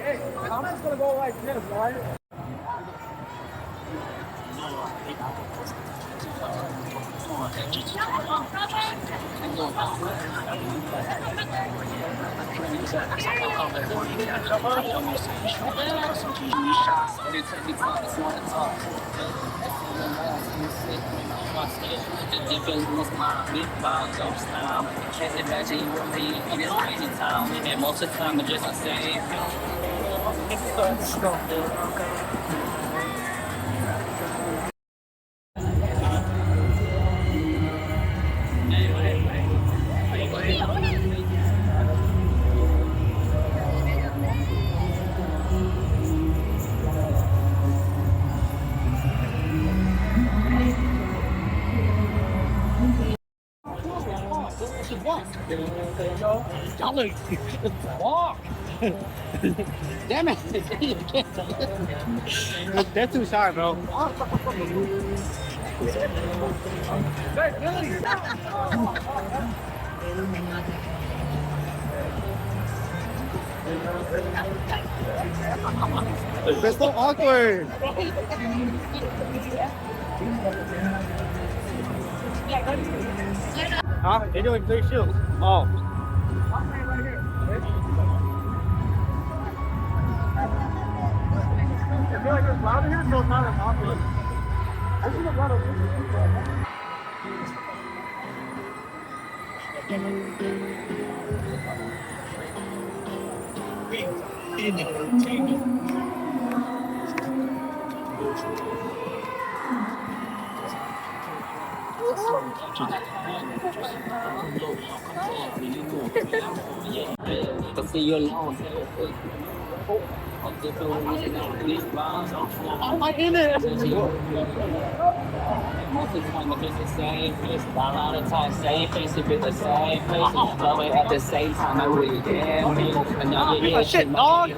I'm just gonna go like this, right? And most of the time, it's just the same. Y'all like walk. Damn it! You can't. That's too shy, bro. That's so awkward. Huh? They're doing 3 shoes. Oh. I feel like it's louder here, so it's not as awkward. I should have brought a To see you alone. I'm in it. Most of the time, it's the same place. A lot of times, same face, if it's the same place. But at the same time, I really damn me. Give a shit, dog.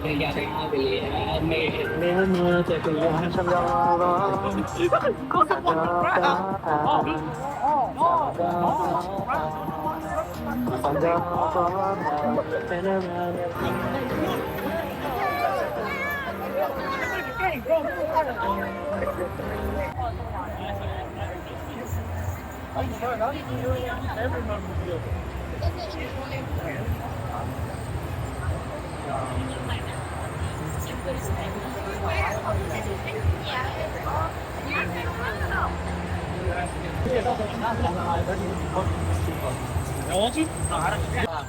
I want you.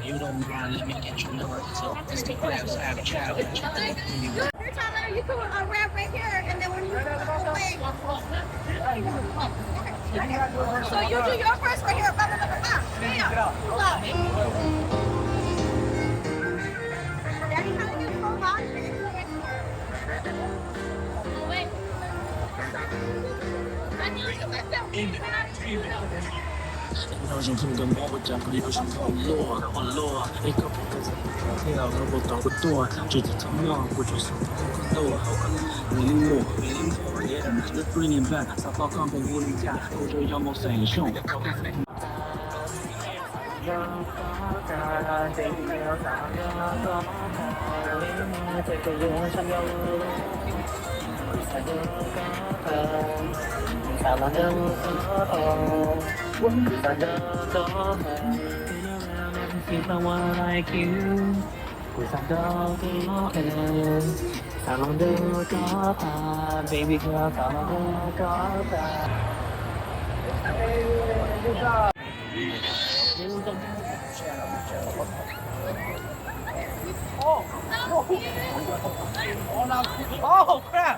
You don't mind, let me get your number. So just take grabs, have a chat with you. Every time you can wrap right here, and then when you away. So you do your first right here. Blah, blah, blah, blah. Daddy, how do you go on? Wait. I need to let them. เราจะพึ่งกันมองว่าจากคนที่เราชอบโลกอ่อนโลกไอ้ก็เป็นการที่เราเขาบอกต่อกันตัวจุดที่ทำยอดกูจะส่งคนโตเขาก็ไม่รู้ไม่รู้เนี่ยจะปริญญาแบบสักครั้งเป็นบุญญากูจะยอมเอาแสงช่วง Someone like you, cause I don't know Salon de Gata, baby girl, Salon de Gata. Oh crap!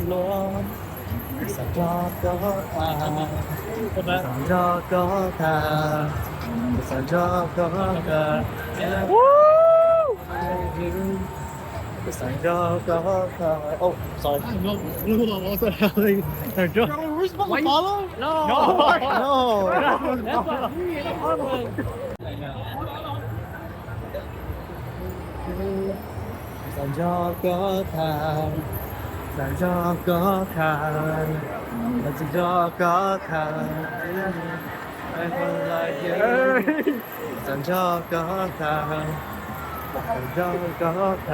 落，想找个他，想找个他，想找个他。想找个他。Oh, sorry. No, what the hell? They're just. We're supposed to follow? No. That's what想找个他，想找个他，想找个他，爱回来也。想找个他，想找个他。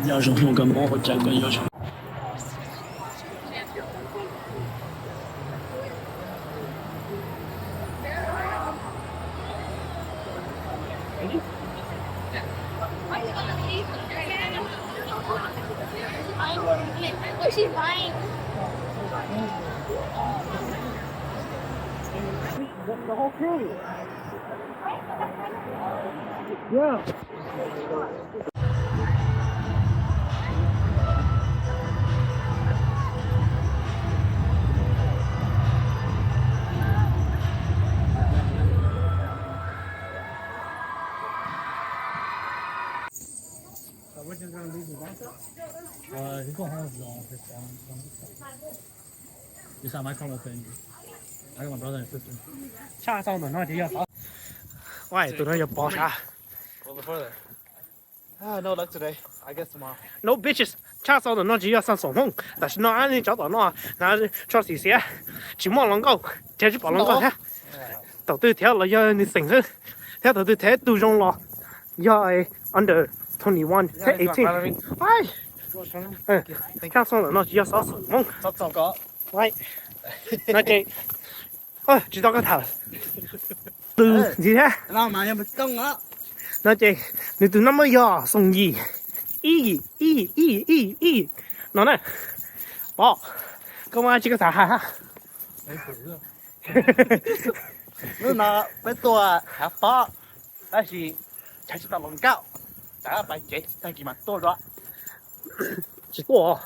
要是用个猫价格要求。Where's she flying? The whole crew. Yeah. Which is going to leave the bunker? He's going home this It's not my color thing. I got my brother and sister. 下上的那就要啥？喂，到底要播啥 Well, before that. Ah, no luck today. I guess tomorrow.？No bitches，下上的那就要上手梦，但是那俺你找到那做事些，去摸狼狗，再去把狼狗看，到底跳了要你承认，跳到底太多种了，要 under 21 18。哎，下上的那就要上手梦，走个。喂，那这，哦，知道个头。你看，那妈也没动啊。那这你都那么要送一，哪呢？哦，跟我这个啥哈？没事。你那别多还包，但是才知道能够，大家白姐，但是嘛多咗，几多？